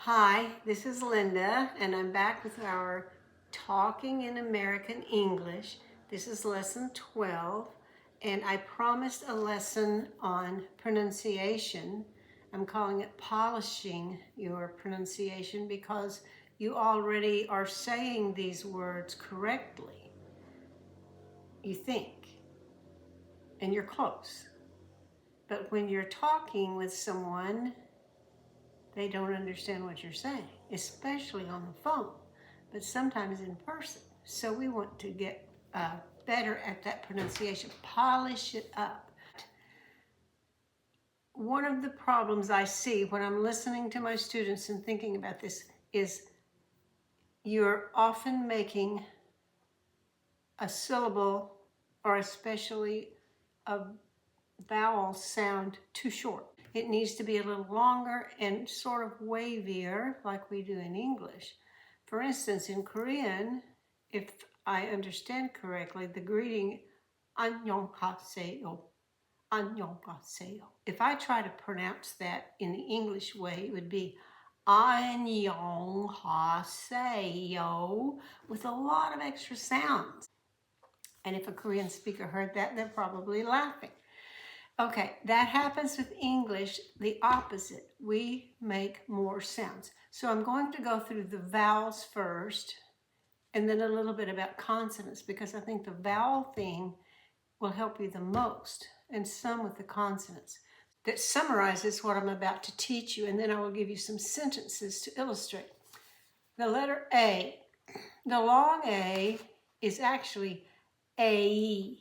Hi, this is Linda, and I'm back with our Talking in American English. This is lesson 12, and I promised a lesson on pronunciation. I'm calling it polishing your pronunciation because you already are saying these words correctly. You think, and you're close. But when you're talking with someone, they don't understand what you're saying, especially on the phone, but sometimes in person. So we want to get better at that pronunciation, polish it up. One of the problems I see when I'm listening to my students and thinking about this is you're often making a syllable or especially a vowel sound too short. It needs to be a little longer and sort of wavier like we do in English. For instance, in Korean, if I understand correctly, the greeting 안녕하세요, 안녕하세요. If I try to pronounce that in the English way, it would be 안녕하세요 with a lot of extra sounds. And if a Korean speaker heard that, they're probably laughing. Okay, that happens with English, the opposite. We make more sounds. So I'm going to go through the vowels first and then a little bit about consonants because I think the vowel thing will help you the most, and some with the consonants. That summarizes what I'm about to teach you, and then I will give you some sentences to illustrate. The letter A, the long A is actually A-E,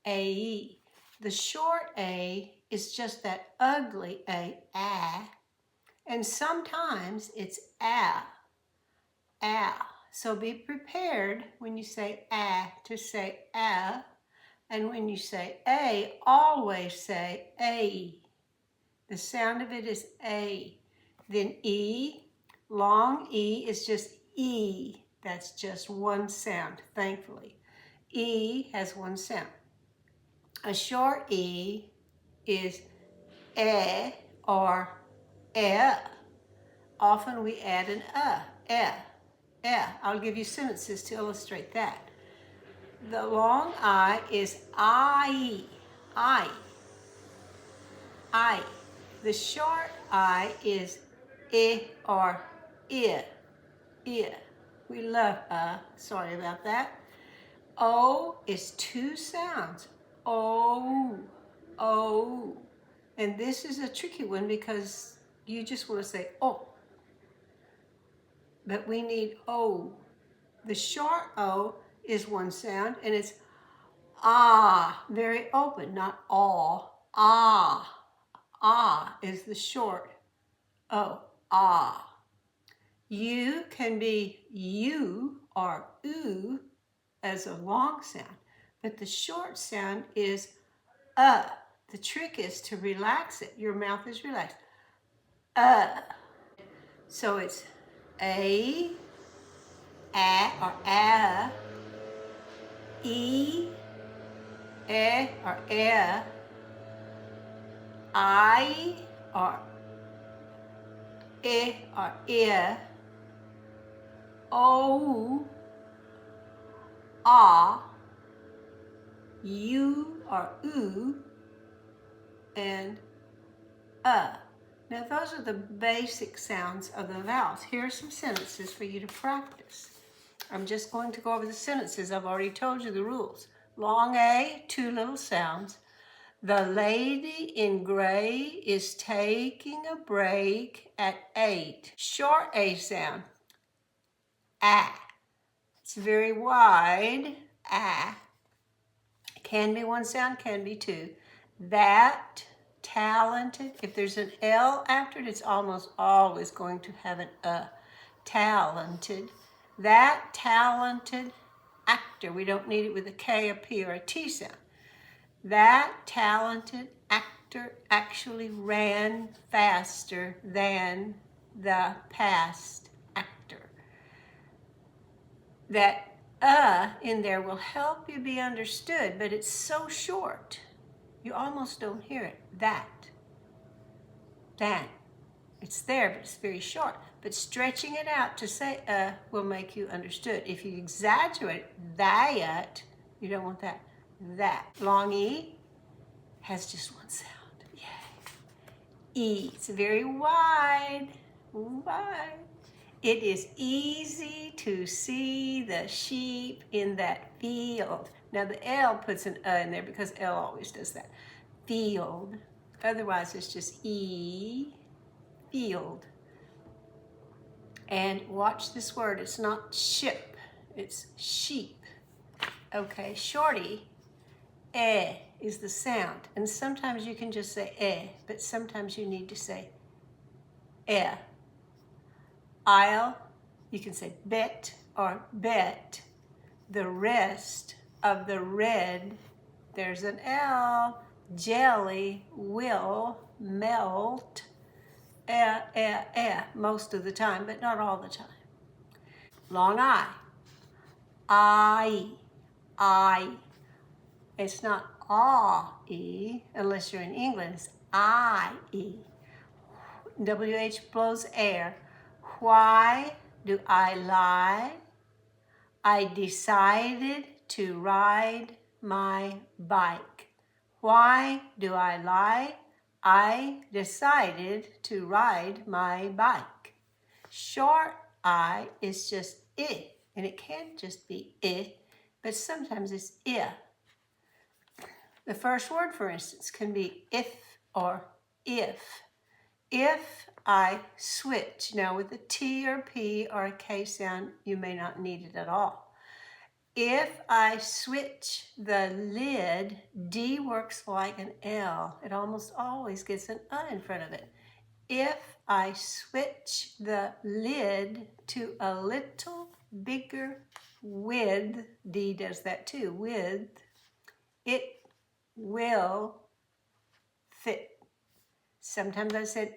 A-E. The short A is just that ugly A, and sometimes it's a. So be prepared when you say to say a, and when you say A, always say A. The sound of it is A. Then E, long E is just E. That's just one sound, thankfully. E has one sound. A short E is or e. Often we add an e. I'll give you sentences to illustrate that. The long I is I. The short I is or I. We love sorry about that. O is two sounds. O. And this is a tricky one because you just want to say oh. But we need O. The short O is one sound and it's very open, not aw. Is the short O. U can be you or oo as a long sound, but the short sound is The trick is to relax it. Your mouth is relaxed. So it's a or a, e or I or I, o, u or oo, and Now those are the basic sounds of the vowels. Here are some sentences for you to practice. I'm just going to go over the sentences. I've already told you the rules. Long A, two little sounds. The lady in gray is taking a break at 8. Short A sound. It's very wide. Can be one sound, can be two. That talented, if there's an L after it, it's almost always going to have an talented. That talented actor. We don't need it with a K, a P, or a T sound. That talented actor actually ran faster than the past actor. That in there will help you be understood, but it's so short. You almost don't hear it. That. It's there, but it's very short. But stretching it out to say will make you understood. If you exaggerate that, you don't want that. That. Long E has just one sound. Yay. E. It's very wide. Wide. It is easy to see the sheep in that field. Now the L puts an in there because L always does that. Field. Otherwise it's just E. Field. And watch this word. It's not ship. It's sheep. Okay, shorty. Is the sound. And sometimes you can just say but sometimes you need to say I'll, you can say bet or bet. The rest of the red, there's an L. Jelly will melt. Most of the time, but not all the time. Long I. It's not A-E, unless you're in England, it's I-E. WH blows air. Why do I lie? I decided to ride my bike. Why do I lie? I decided to ride my bike. Short I is just I, and it can just be I, but sometimes it's I. The first word, for instance, can be if or if. If I switch. Now with a T or P or a K sound, you may not need it at all. If I switch the lid, D works like an L. It almost always gets an in front of it. If I switch the lid to a little bigger width, D does that too, width, it will fit. Sometimes I said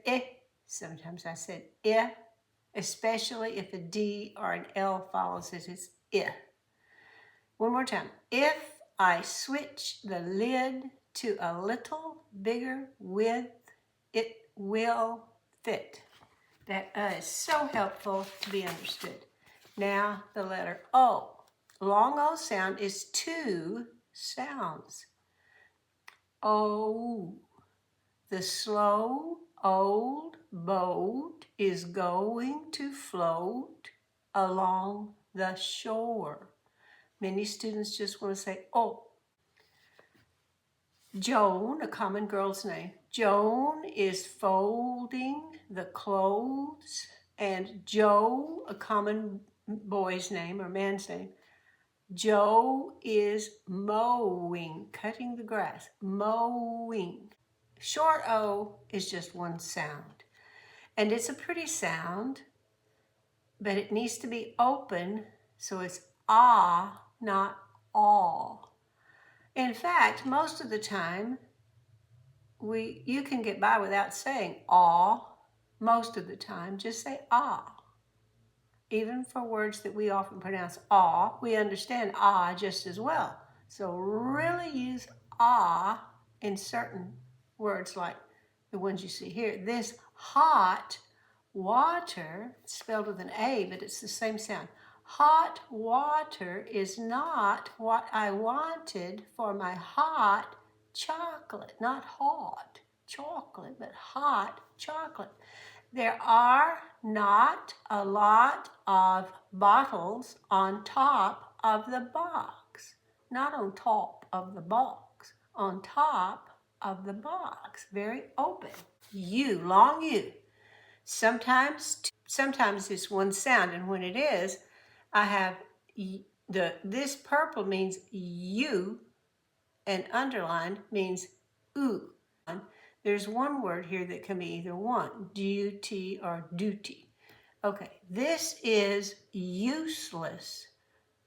sometimes I said especially if a D or an L follows it, it's One more time. If I switch the lid to a little bigger width, it will fit. That is so helpful to be understood. Now the letter O. Long O sound is two sounds. O. The slow old boat is going to float along the shore. Many students just want to say, oh. Joan, a common girl's name. Joan is folding the clothes, and Joe, a common boy's name or man's name. Joe is mowing, cutting the grass, mowing. Short O is just one sound. And it's a pretty sound, but it needs to be open, so it's ah, not aw. In fact, most of the time, you can get by without saying aw. Most of the time, just say ah. Even for words that we often pronounce aw, we understand ah just as well. So really use ah in certain words like the ones you see here. This hot water, it's spelled with an A, but it's the same sound. Hot water is not what I wanted for my hot chocolate. Not hot chocolate, but hot chocolate. There are not a lot of bottles on top of the box. Not on top of the box, on top of the box. Very open. U, long U. Sometimes it's one sound, and when it is, I have this purple means you, and underlined means oo. There's one word here that can be either one, duty or duty. Okay, this is useless.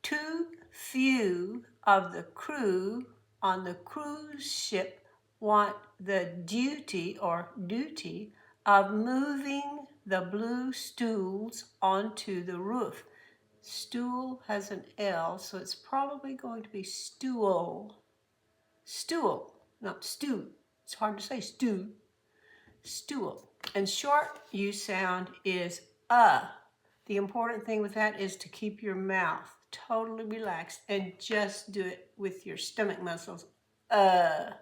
Too few of the crew on the cruise ship want the duty or duty of moving the blue stools onto the roof. Stool has an L, so it's probably going to be stool. Stool, not stew. It's hard to say stew. Stool. And short U sound is The important thing with that is to keep your mouth totally relaxed and just do it with your stomach muscles. Uh.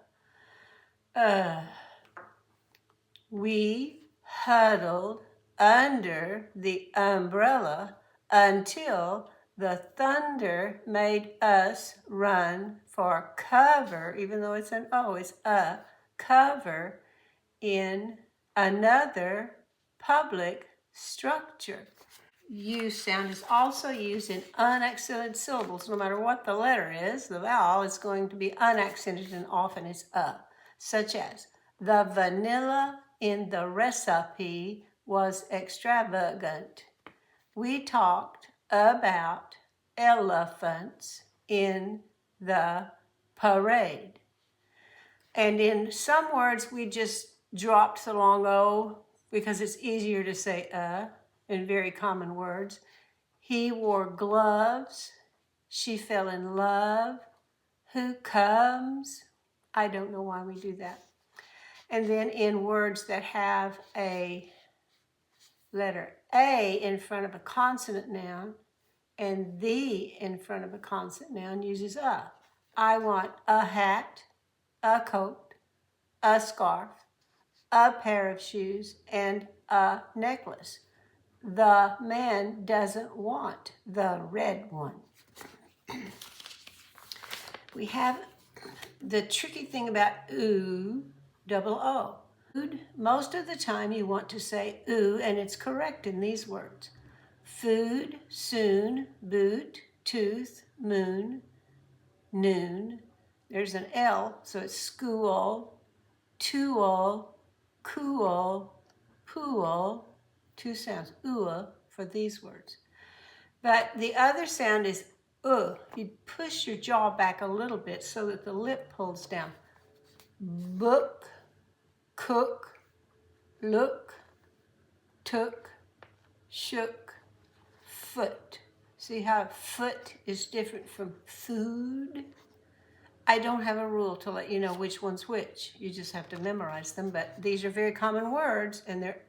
We huddled under the umbrella until the thunder made us run for cover, even though it's an O, it's a cover in another public structure. U sound is also used in unaccented syllables. No matter what the letter is, the vowel is going to be unaccented and often it's such as the vanilla in the recipe was extravagant. We talked about elephants in the parade. And in some words, we just dropped the long O because it's easier to say in very common words. He wore gloves. She fell in love. Who comes? I don't know why we do that. And then in words that have a letter A in front of a consonant noun and the in front of a consonant noun uses a. I want a hat, a coat, a scarf, a pair of shoes, and a necklace. The man doesn't want the red one. We have the tricky thing about ooh, double O. Most of the time you want to say ooh, and it's correct in these words. Food, soon, boot, tooth, moon, noon. There's an L, so it's school, tool, cool, pool. Two sounds, ooh, for these words. But the other sound is You push your jaw back a little bit so that the lip pulls down. Book, cook, look, took, shook, foot. See how foot is different from food? I don't have a rule to let you know which one's which. You just have to memorize them, but these are very common words and they're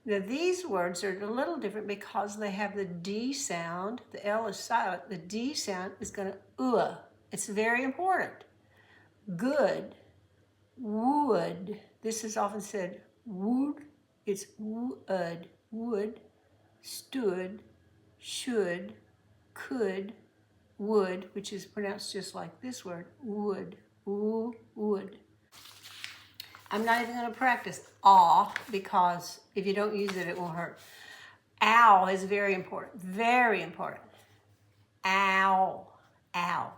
Now these words are a little different because they have the D sound. The L is silent. The D sound is going to It's very important. Good, wood. This is often said wood. It's wood. Wood, stood, should, could, would, which is pronounced just like this word, would, would. I'm not even going to practice aw because if you don't use it, it won't hurt. Ow is very important, very important. Ow, ow.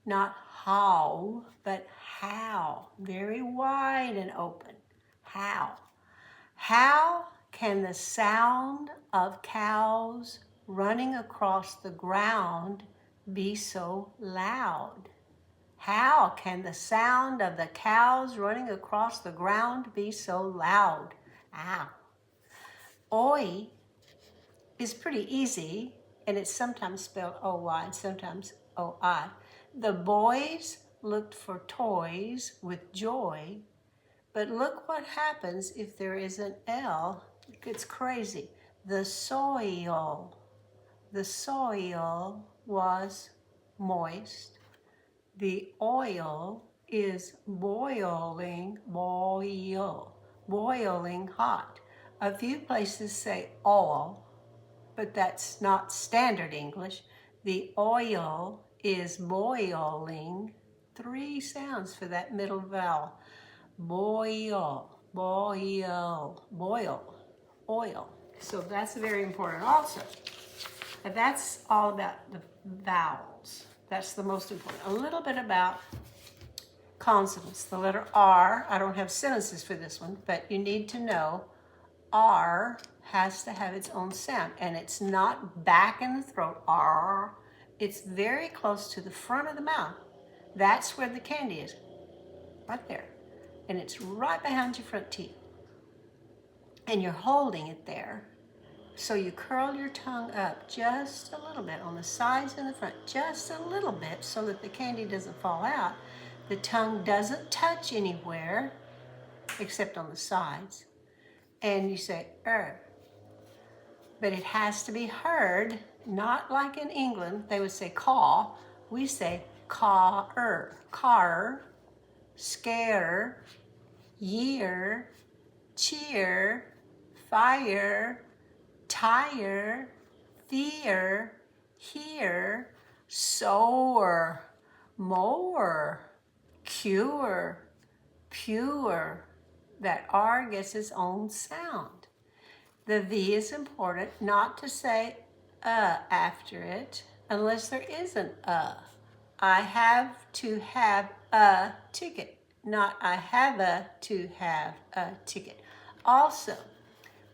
Not how, but how. Very wide and open. How. How can the sound of cows running across the ground be so loud? How can the sound of the cows running across the ground be so loud? Ow. Oi is pretty easy, and it's sometimes spelled O-Y and sometimes O-I. The boys looked for toys with joy, but look what happens if there is an L. It gets crazy. The soil was moist. The oil is boiling hot. A few places say oil, but that's not standard English. The oil is boiling. 3 sounds for that middle vowel. Boil, boil, boil, oil. So that's very important also. But that's all about the vowels. That's the most important. A little bit about consonants. The letter R, I don't have sentences for this one, but you need to know R has to have its own sound, and it's not back in the throat, R. It's very close to the front of the mouth. That's where the candy is, right there. And it's right behind your front teeth. And you're holding it there. So you curl your tongue up just a little bit on the sides and the front, just a little bit so that the candy doesn't fall out. The tongue doesn't touch anywhere except on the sides. and you say but it has to be heard, not like in England, they would say caw, we say car, scare, year, cheer, fire, tire, fear, hear, sower, mower, cure, pure. That R gets its own sound. The V is important, not to say after it, unless there is an I have to have a ticket, not I have to have a ticket. Also,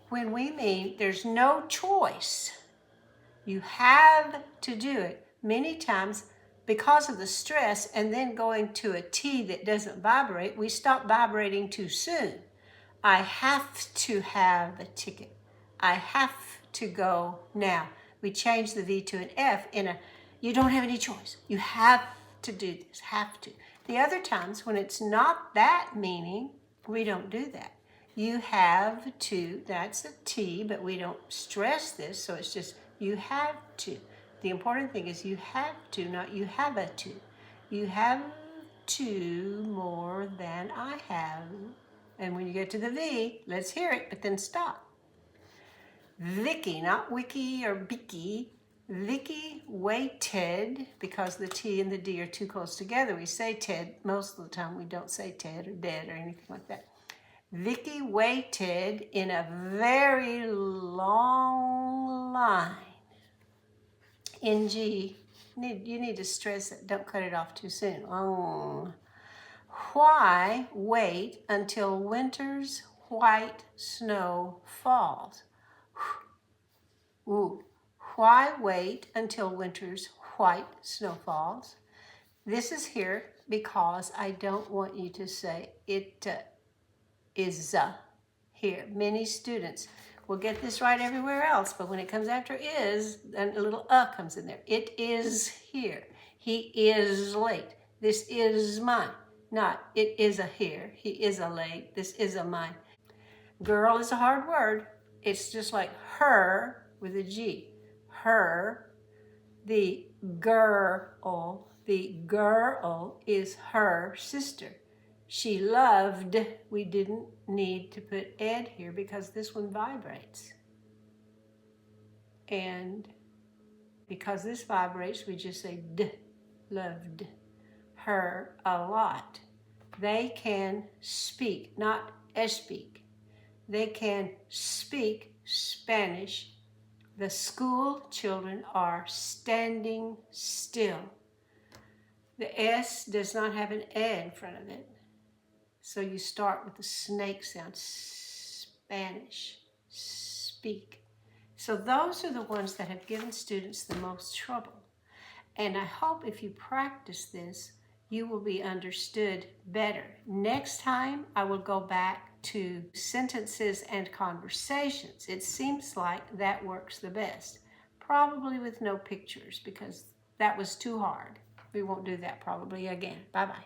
when we mean there's no choice, you have to do it. Many times, because of the stress and then going to a T that doesn't vibrate, we stop vibrating too soon. I have to have a ticket. I have to go now. We change the V to an F in a, you don't have any choice. You have to do this, have to. The other times when it's not that meaning, we don't do that. You have to, that's a T, but we don't stress this, so it's just you have to. The important thing is you have to, not you have a to. You have to more than I have. And when you get to the V, let's hear it, but then stop. Vicky, not Wiki or Bicky. Vicky waited, because the T and the D are too close together. We say Ted. Most of the time we don't say Ted or Dead or anything like that. Vicky waited in a very long line. NG, you need to stress it. Don't cut it off too soon. Oh. Why wait until winter's white snow falls? Ooh. Why wait until winter's white snow falls? This is here because I don't want you to say it is here. Many students will get this right everywhere else, but when it comes after is, then a little comes in there. It is here. He is late. This is mine. Not, it is a here. He is a late. This is a mine. Girl is a hard word. It's just like her with a G. Her, the girl is her sister. She loved, we didn't need to put ed here because this one vibrates. And because this vibrates, we just say d, loved her a lot. They can speak, not speak. They can speak Spanish. The school children are standing still. The S does not have an E in front of it. So you start with the snake sound, Spanish, speak. So those are the ones that have given students the most trouble. And I hope if you practice this, you will be understood better. Next time, I will go back to sentences and conversations. It seems like that works the best. Probably with no pictures because that was too hard. We won't do that probably again. Bye-bye.